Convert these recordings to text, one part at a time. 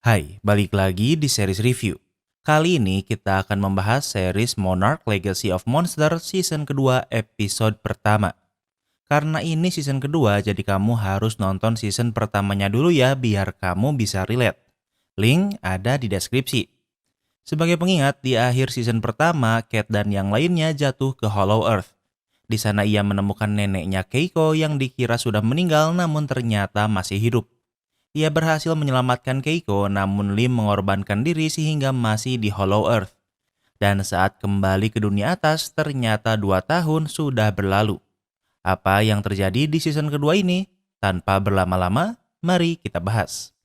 Hai, balik lagi di series review. Kali ini kita akan membahas series Monarch Legacy of Monster season kedua episode pertama. Karena ini season kedua, jadi kamu harus nonton season pertamanya dulu ya biar kamu bisa relate. Link ada di deskripsi. Sebagai pengingat, di akhir season pertama, Cat dan yang lainnya jatuh ke Hollow Earth. Di sana ia menemukan neneknya Keiko yang dikira sudah meninggal namun ternyata masih hidup. Ia berhasil menyelamatkan Keiko, namun Lim mengorbankan diri sehingga masih di Hollow Earth. Dan saat kembali ke dunia atas, ternyata 2 tahun sudah berlalu. Apa yang terjadi di season kedua ini? Tanpa berlama-lama, mari kita bahas.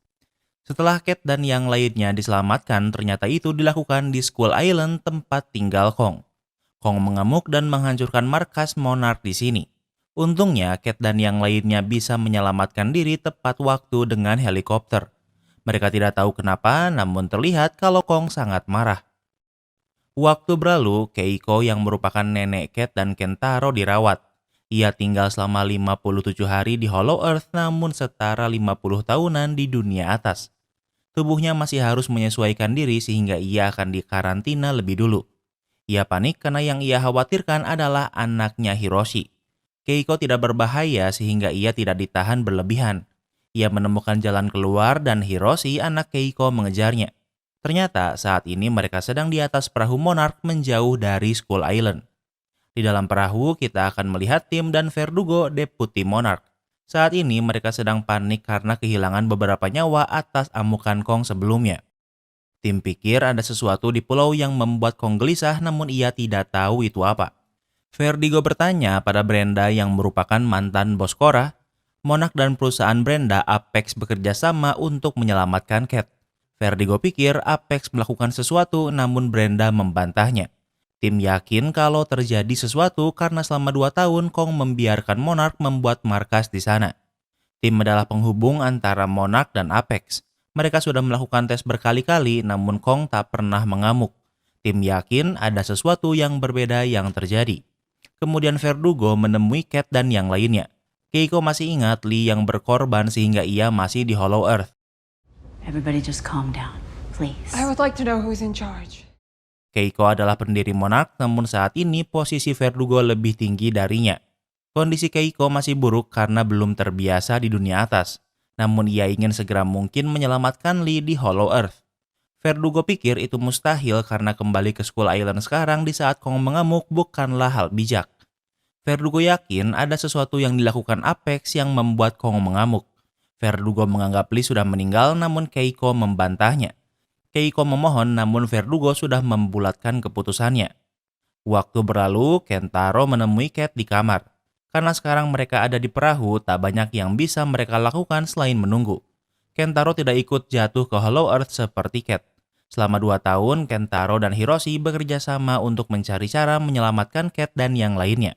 Setelah Cat dan yang lainnya diselamatkan, ternyata itu dilakukan di Skull Island tempat tinggal Kong. Kong mengamuk dan menghancurkan markas Monarch di sini. Untungnya, Cat dan yang lainnya bisa menyelamatkan diri tepat waktu dengan helikopter. Mereka tidak tahu kenapa, namun terlihat kalau Kong sangat marah. Waktu berlalu, Keiko yang merupakan nenek Cat dan Kentaro dirawat. Ia tinggal selama 57 hari di Hollow Earth namun setara 50 tahunan di dunia atas. Tubuhnya masih harus menyesuaikan diri sehingga ia akan dikarantina lebih dulu. Ia panik karena yang ia khawatirkan adalah anaknya Hiroshi. Keiko tidak berbahaya sehingga ia tidak ditahan berlebihan. Ia menemukan jalan keluar dan Hiroshi, anak Keiko, mengejarnya. Ternyata saat ini mereka sedang di atas perahu Monarch menjauh dari Skull Island. Di dalam perahu kita akan melihat Tim dan Verdugo, Deputi Monarch. Saat ini mereka sedang panik karena kehilangan beberapa nyawa atas amukan Kong sebelumnya. Tim pikir ada sesuatu di pulau yang membuat Kong gelisah namun ia tidak tahu itu apa. Vertigo bertanya pada Brenda yang merupakan mantan bos Cora. Monarch dan perusahaan Brenda, Apex, bekerja sama untuk menyelamatkan Cat. Vertigo pikir Apex melakukan sesuatu namun Brenda membantahnya. Tim yakin kalau terjadi sesuatu karena selama 2 tahun Kong membiarkan Monarch membuat markas di sana. Tim adalah penghubung antara Monarch dan Apex. Mereka sudah melakukan tes berkali-kali namun Kong tak pernah mengamuk. Tim yakin ada sesuatu yang berbeda yang terjadi. Kemudian Verdugo menemui Cat dan yang lainnya. Keiko masih ingat Lee yang berkorban sehingga ia masih di Hollow Earth. Everybody just calm down, please. I would like to know who's in charge. Keiko adalah pendiri Monarch, namun saat ini posisi Verdugo lebih tinggi darinya. Kondisi Keiko masih buruk karena belum terbiasa di dunia atas. Namun ia ingin segera mungkin menyelamatkan Lee di Hollow Earth. Verdugo pikir itu mustahil karena kembali ke Skull Island sekarang di saat Kong mengamuk bukanlah hal bijak. Verdugo yakin ada sesuatu yang dilakukan Apex yang membuat Kong mengamuk. Verdugo menganggap Lee sudah meninggal namun Keiko membantahnya. Keiko memohon namun Verdugo sudah membulatkan keputusannya. Waktu berlalu, Kentaro menemui Cat di kamar. Karena sekarang mereka ada di perahu, tak banyak yang bisa mereka lakukan selain menunggu. Kentaro tidak ikut jatuh ke Hollow Earth seperti Cat. Selama 2 tahun, Kentaro dan Hiroshi bekerja sama untuk mencari cara menyelamatkan Cat dan yang lainnya.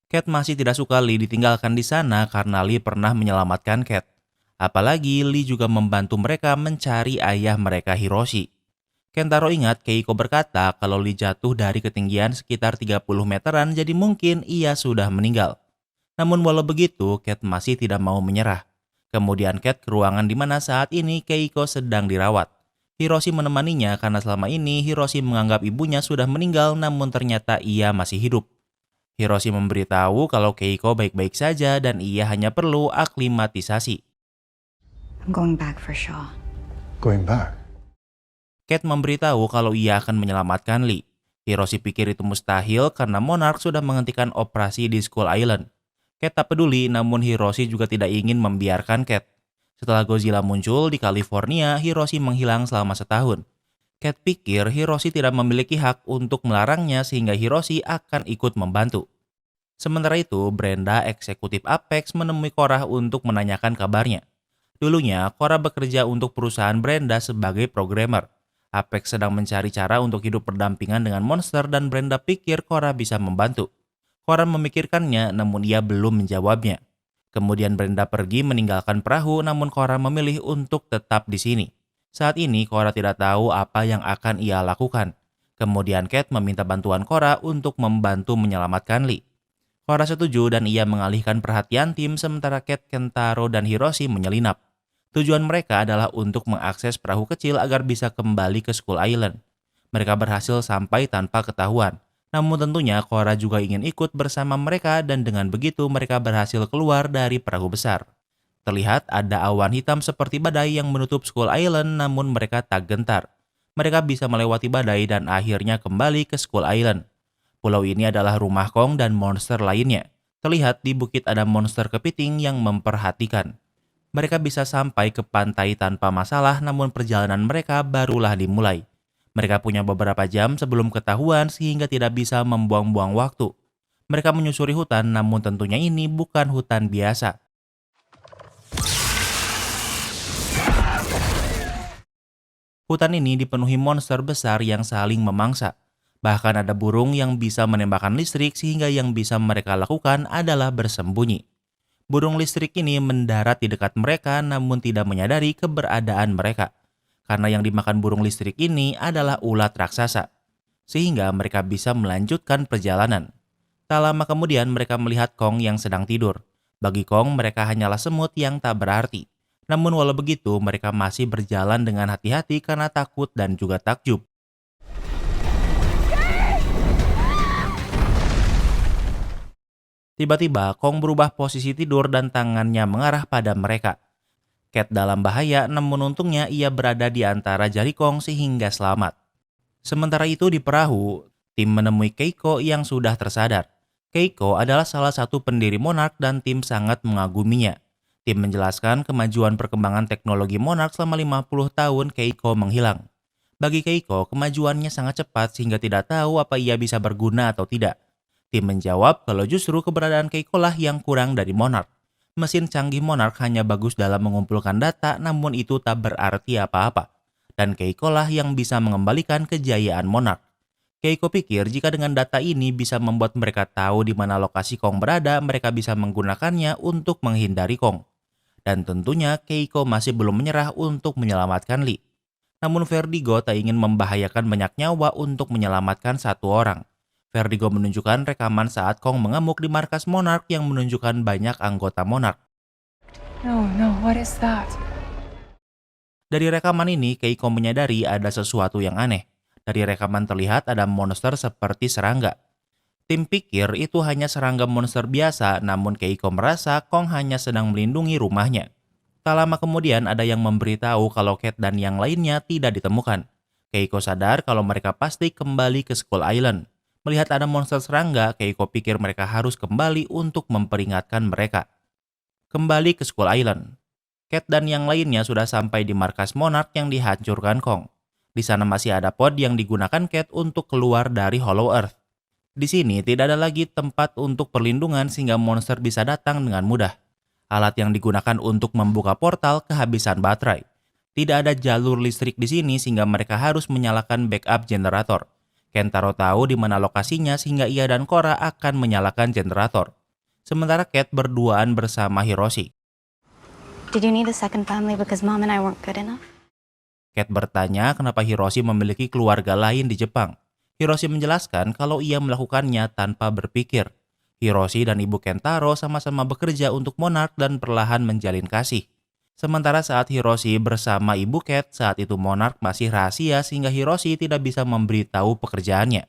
Cat masih tidak suka Lee ditinggalkan di sana karena Lee pernah menyelamatkan Cat. Apalagi Lee juga membantu mereka mencari ayah mereka Hiroshi. Kentaro ingat Keiko berkata kalau Lee jatuh dari ketinggian sekitar 30 meteran jadi mungkin ia sudah meninggal. Namun walau begitu, Cat masih tidak mau menyerah. Kemudian Cat ke ruangan di mana saat ini Keiko sedang dirawat. Hiroshi menemaninya karena selama ini Hiroshi menganggap ibunya sudah meninggal namun ternyata ia masih hidup. Hiroshi memberitahu kalau Keiko baik-baik saja dan ia hanya perlu aklimatisasi. I'm going back for Shaw. Going back? Cat memberitahu kalau ia akan menyelamatkan Lee. Hiroshi pikir itu mustahil karena Monarch sudah menghentikan operasi di Skull Island. Cat tak peduli namun Hiroshi juga tidak ingin membiarkan Cat. Setelah Godzilla muncul di California, Hiroshi menghilang selama setahun. Cat pikir Hiroshi tidak memiliki hak untuk melarangnya sehingga Hiroshi akan ikut membantu. Sementara itu, Brenda, eksekutif Apex, menemui Cora untuk menanyakan kabarnya. Dulunya, Cora bekerja untuk perusahaan Brenda sebagai programmer. Apex sedang mencari cara untuk hidup berdampingan dengan monster dan Brenda pikir Cora bisa membantu. Cora memikirkannya namun ia belum menjawabnya. Kemudian Brenda pergi meninggalkan perahu namun Cora memilih untuk tetap di sini. Saat ini Cora tidak tahu apa yang akan ia lakukan. Kemudian Cat meminta bantuan Cora untuk membantu menyelamatkan Lee. Cora setuju dan ia mengalihkan perhatian tim sementara Cat, Kentaro, dan Hiroshi menyelinap. Tujuan mereka adalah untuk mengakses perahu kecil agar bisa kembali ke Skull Island. Mereka berhasil sampai tanpa ketahuan. Namun tentunya Cora juga ingin ikut bersama mereka dan dengan begitu mereka berhasil keluar dari perahu besar. Terlihat ada awan hitam seperti badai yang menutup Skull Island namun mereka tak gentar. Mereka bisa melewati badai dan akhirnya kembali ke Skull Island. Pulau ini adalah rumah Kong dan monster lainnya. Terlihat di bukit ada monster kepiting yang memperhatikan. Mereka bisa sampai ke pantai tanpa masalah namun perjalanan mereka barulah dimulai. Mereka punya beberapa jam sebelum ketahuan sehingga tidak bisa membuang-buang waktu. Mereka menyusuri hutan namun tentunya ini bukan hutan biasa. Hutan ini dipenuhi monster besar yang saling memangsa. Bahkan ada burung yang bisa menembakkan listrik sehingga yang bisa mereka lakukan adalah bersembunyi. Burung listrik ini mendarat di dekat mereka namun tidak menyadari keberadaan mereka. Karena yang dimakan burung listrik ini adalah ulat raksasa. Sehingga mereka bisa melanjutkan perjalanan. Tak lama kemudian mereka melihat Kong yang sedang tidur. Bagi Kong mereka hanyalah semut yang tak berarti. Namun walau begitu mereka masih berjalan dengan hati-hati karena takut dan juga takjub. Tiba-tiba Kong berubah posisi tidur dan tangannya mengarah pada mereka. Cat dalam bahaya namun untungnya ia berada di antara jari Kong sehingga selamat. Sementara itu di perahu, tim menemui Keiko yang sudah tersadar. Keiko adalah salah satu pendiri Monarch dan tim sangat mengaguminya. Tim menjelaskan kemajuan perkembangan teknologi Monarch selama 50 tahun Keiko menghilang. Bagi Keiko, kemajuannya sangat cepat sehingga tidak tahu apa ia bisa berguna atau tidak. Tim menjawab kalau justru keberadaan Keiko lah yang kurang dari Monarch. Mesin canggih Monarch hanya bagus dalam mengumpulkan data namun itu tak berarti apa-apa. Dan Keiko lah yang bisa mengembalikan kejayaan Monarch. Keiko pikir jika dengan data ini bisa membuat mereka tahu di mana lokasi Kong berada, mereka bisa menggunakannya untuk menghindari Kong. Dan tentunya Keiko masih belum menyerah untuk menyelamatkan Lee. Namun Vertigo tak ingin membahayakan banyak nyawa untuk menyelamatkan satu orang. Vertigo menunjukkan rekaman saat Kong mengamuk di markas Monarch yang menunjukkan banyak anggota Monarch. No, what is that? Dari rekaman ini, Keiko menyadari ada sesuatu yang aneh. Dari rekaman terlihat ada monster seperti serangga. Tim pikir itu hanya serangga monster biasa, namun Keiko merasa Kong hanya sedang melindungi rumahnya. Tak lama kemudian ada yang memberitahu kalau Cat dan yang lainnya tidak ditemukan. Keiko sadar kalau mereka pasti kembali ke Skull Island. Melihat ada monster serangga, Keiko pikir mereka harus kembali untuk memperingatkan mereka. Kembali ke Skull Island. Cat dan yang lainnya sudah sampai di markas Monarch yang dihancurkan Kong. Di sana masih ada pod yang digunakan Cat untuk keluar dari Hollow Earth. Di sini tidak ada lagi tempat untuk perlindungan sehingga monster bisa datang dengan mudah. Alat yang digunakan untuk membuka portal kehabisan baterai. Tidak ada jalur listrik di sini sehingga mereka harus menyalakan backup generator. Kentaro tahu di mana lokasinya sehingga ia dan Cora akan menyalakan generator. Sementara Cat berduaan bersama Hiroshi. Did you need a second family because Mom and I weren't good enough? Cat bertanya kenapa Hiroshi memiliki keluarga lain di Jepang. Hiroshi menjelaskan kalau ia melakukannya tanpa berpikir. Hiroshi dan ibu Kentaro sama-sama bekerja untuk Monarch dan perlahan menjalin kasih. Sementara saat Hiroshi bersama ibu Cat, saat itu Monarch masih rahasia sehingga Hiroshi tidak bisa memberitahu pekerjaannya.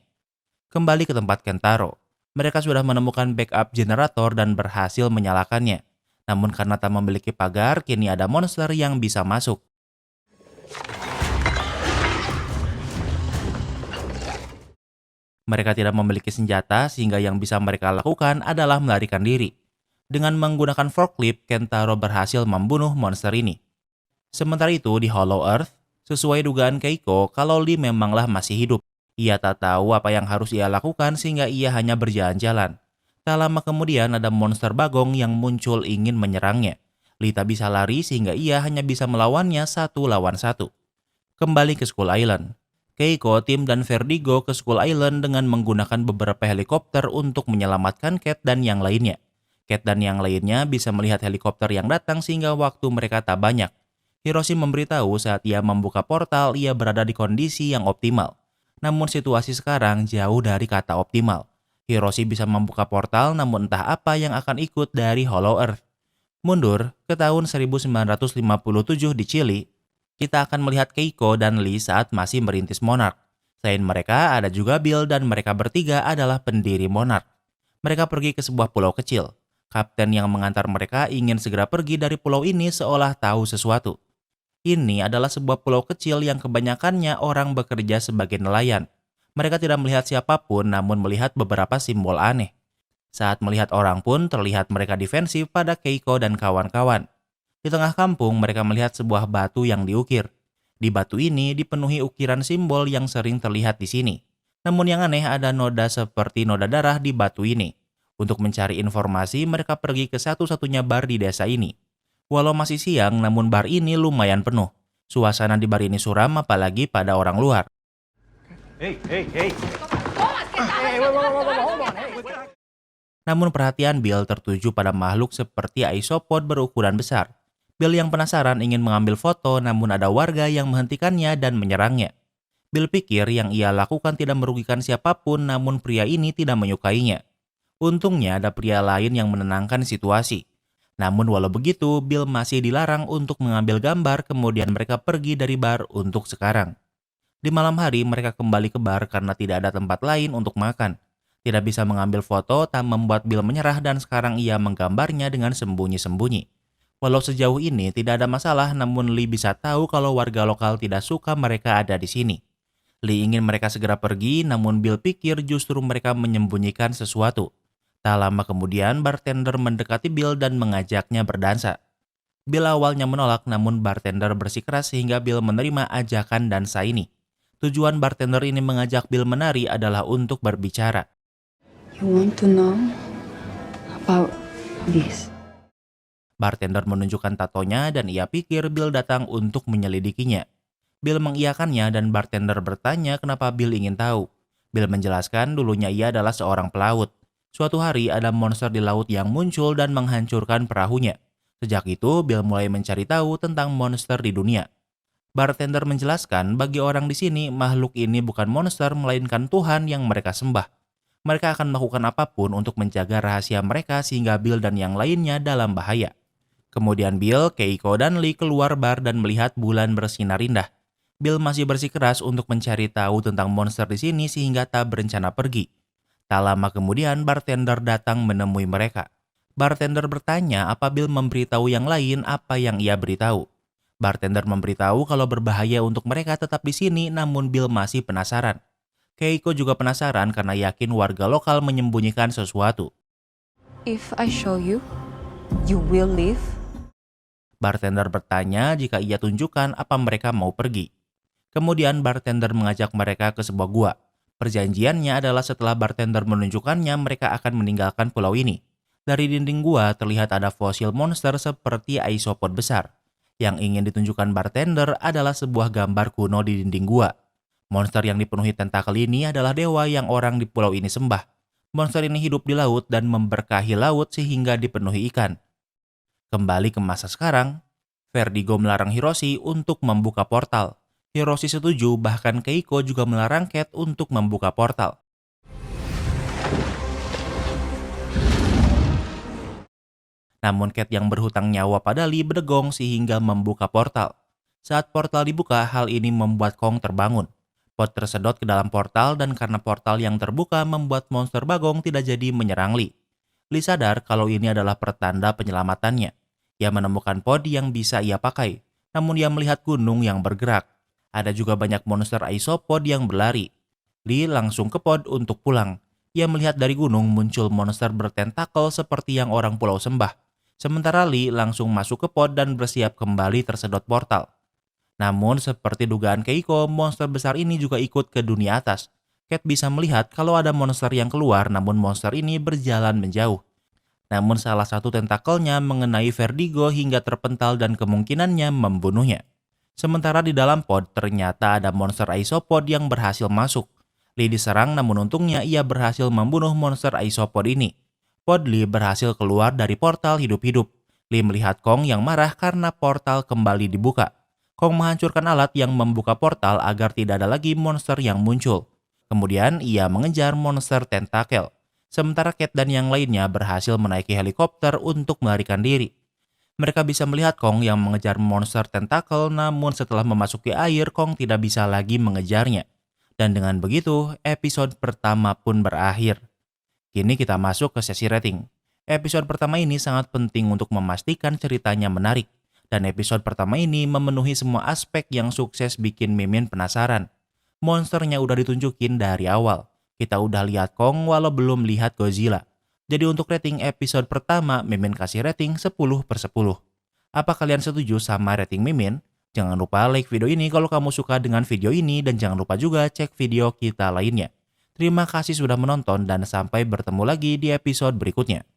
Kembali ke tempat Kentaro, mereka sudah menemukan backup generator dan berhasil menyalakannya. Namun karena tak memiliki pagar, kini ada monster yang bisa masuk. Mereka tidak memiliki senjata sehingga yang bisa mereka lakukan adalah melarikan diri. Dengan menggunakan forklift, Kentaro berhasil membunuh monster ini. Sementara itu di Hollow Earth, sesuai dugaan Keiko, kalau Lee memanglah masih hidup. Ia tak tahu apa yang harus ia lakukan sehingga ia hanya berjalan-jalan. Tak lama kemudian ada monster bagong yang muncul ingin menyerangnya. Lee tak bisa lari sehingga ia hanya bisa melawannya 1 lawan 1. Kembali ke Skull Island. Keiko, tim dan Vertigo ke Skull Island dengan menggunakan beberapa helikopter untuk menyelamatkan Cat dan yang lainnya. Cat dan yang lainnya bisa melihat helikopter yang datang sehingga waktu mereka tak banyak. Hiroshi memberitahu saat ia membuka portal ia berada di kondisi yang optimal. Namun situasi sekarang jauh dari kata optimal. Hiroshi bisa membuka portal namun entah apa yang akan ikut dari Hollow Earth. Mundur ke tahun 1957 di Chili, kita akan melihat Keiko dan Lee saat masih merintis Monarch. Selain mereka, ada juga Bill dan mereka bertiga adalah pendiri Monarch. Mereka pergi ke sebuah pulau kecil. Kapten yang mengantar mereka ingin segera pergi dari pulau ini seolah tahu sesuatu. Ini adalah sebuah pulau kecil yang kebanyakannya orang bekerja sebagai nelayan. Mereka tidak melihat siapapun namun melihat beberapa simbol aneh. Saat melihat orang pun terlihat mereka defensif pada Keiko dan kawan-kawan. Di tengah kampung mereka melihat sebuah batu yang diukir. Di batu ini dipenuhi ukiran simbol yang sering terlihat di sini. Namun yang aneh ada noda seperti noda darah di batu ini. Untuk mencari informasi mereka pergi ke satu-satunya bar di desa ini. Walau masih siang namun bar ini lumayan penuh. Suasana di bar ini suram apalagi pada orang luar. Namun perhatian Bill tertuju pada makhluk seperti isopod berukuran besar. Bill yang penasaran ingin mengambil foto namun ada warga yang menghentikannya dan menyerangnya. Bill pikir yang ia lakukan tidak merugikan siapapun namun pria ini tidak menyukainya. Untungnya ada pria lain yang menenangkan situasi. Namun walau begitu Bill masih dilarang untuk mengambil gambar kemudian mereka pergi dari bar untuk sekarang. Di malam hari mereka kembali ke bar karena tidak ada tempat lain untuk makan. Tidak bisa mengambil foto tak membuat Bill menyerah dan sekarang ia menggambarnya dengan sembunyi-sembunyi. Walau sejauh ini tidak ada masalah namun Lee bisa tahu kalau warga lokal tidak suka mereka ada di sini. Lee ingin mereka segera pergi namun Bill pikir justru mereka menyembunyikan sesuatu. Tak lama kemudian bartender mendekati Bill dan mengajaknya berdansa. Bill awalnya menolak namun bartender bersikeras sehingga Bill menerima ajakan dansa ini. Tujuan bartender ini mengajak Bill menari adalah untuk berbicara. You want to know about this? Bartender menunjukkan tatonya dan ia pikir Bill datang untuk menyelidikinya. Bill mengiyakannya dan bartender bertanya kenapa Bill ingin tahu. Bill menjelaskan dulunya ia adalah seorang pelaut. Suatu hari ada monster di laut yang muncul dan menghancurkan perahunya. Sejak itu Bill mulai mencari tahu tentang monster di dunia. Bartender menjelaskan bagi orang di sini makhluk ini bukan monster melainkan Tuhan yang mereka sembah. Mereka akan melakukan apapun untuk menjaga rahasia mereka sehingga Bill dan yang lainnya dalam bahaya. Kemudian Bill, Keiko, dan Lee keluar bar dan melihat bulan bersinar indah. Bill masih bersikeras untuk mencari tahu tentang monster di sini sehingga tak berencana pergi. Tak lama kemudian bartender datang menemui mereka. Bartender bertanya apa Bill memberitahu yang lain apa yang ia beritahu. Bartender memberitahu kalau berbahaya untuk mereka tetap di sini namun Bill masih penasaran. Keiko juga penasaran karena yakin warga lokal menyembunyikan sesuatu. If I show you, you will leave? Bartender bertanya jika ia tunjukkan apa mereka mau pergi. Kemudian bartender mengajak mereka ke sebuah gua. Perjanjiannya adalah setelah bartender menunjukkannya mereka akan meninggalkan pulau ini. Dari dinding gua terlihat ada fosil monster seperti isopod besar. Yang ingin ditunjukkan bartender adalah sebuah gambar kuno di dinding gua. Monster yang dipenuhi tentakel ini adalah dewa yang orang di pulau ini sembah. Monster ini hidup di laut dan memberkahi laut sehingga dipenuhi ikan. Kembali ke masa sekarang, Vertigo melarang Hiroshi untuk membuka portal. Hiroshi setuju, bahkan Keiko juga melarang Cat untuk membuka portal. Namun Cat yang berhutang nyawa pada Lee berdegong sehingga membuka portal. Saat portal dibuka, hal ini membuat Kong terbangun. Pod tersedot ke dalam portal dan karena portal yang terbuka membuat monster bagong tidak jadi menyerang Lee. Lee sadar kalau ini adalah pertanda penyelamatannya. Ia menemukan pod yang bisa ia pakai, namun ia melihat gunung yang bergerak. Ada juga banyak monster isopod yang berlari. Lee langsung ke pod untuk pulang. Ia melihat dari gunung muncul monster bertentakel seperti yang orang pulau sembah. Sementara Lee langsung masuk ke pod dan bersiap kembali tersedot portal. Namun seperti dugaan Keiko, monster besar ini juga ikut ke dunia atas. Cat bisa melihat kalau ada monster yang keluar namun monster ini berjalan menjauh. Namun salah satu tentakelnya mengenai Vertigo hingga terpental dan kemungkinannya membunuhnya. Sementara di dalam pod ternyata ada monster isopod yang berhasil masuk. Lee diserang namun untungnya ia berhasil membunuh monster isopod ini. Pod Lee berhasil keluar dari portal hidup-hidup. Lee melihat Kong yang marah karena portal kembali dibuka. Kong menghancurkan alat yang membuka portal agar tidak ada lagi monster yang muncul. Kemudian ia mengejar monster tentakel. Sementara Cat dan yang lainnya berhasil menaiki helikopter untuk melarikan diri. Mereka bisa melihat Kong yang mengejar monster tentakel, namun setelah memasuki air, Kong tidak bisa lagi mengejarnya. Dan dengan begitu, episode pertama pun berakhir. Kini kita masuk ke sesi rating. Episode pertama ini sangat penting untuk memastikan ceritanya menarik. Dan episode pertama ini memenuhi semua aspek yang sukses bikin Mimin penasaran. Monsternya udah ditunjukin dari awal. Kita udah lihat Kong walau belum lihat Godzilla. Jadi untuk rating episode pertama, Mimin kasih rating 10/10. Apa kalian setuju sama rating Mimin? Jangan lupa like video ini kalau kamu suka dengan video ini dan jangan lupa juga cek video kita lainnya. Terima kasih sudah menonton dan sampai bertemu lagi di episode berikutnya.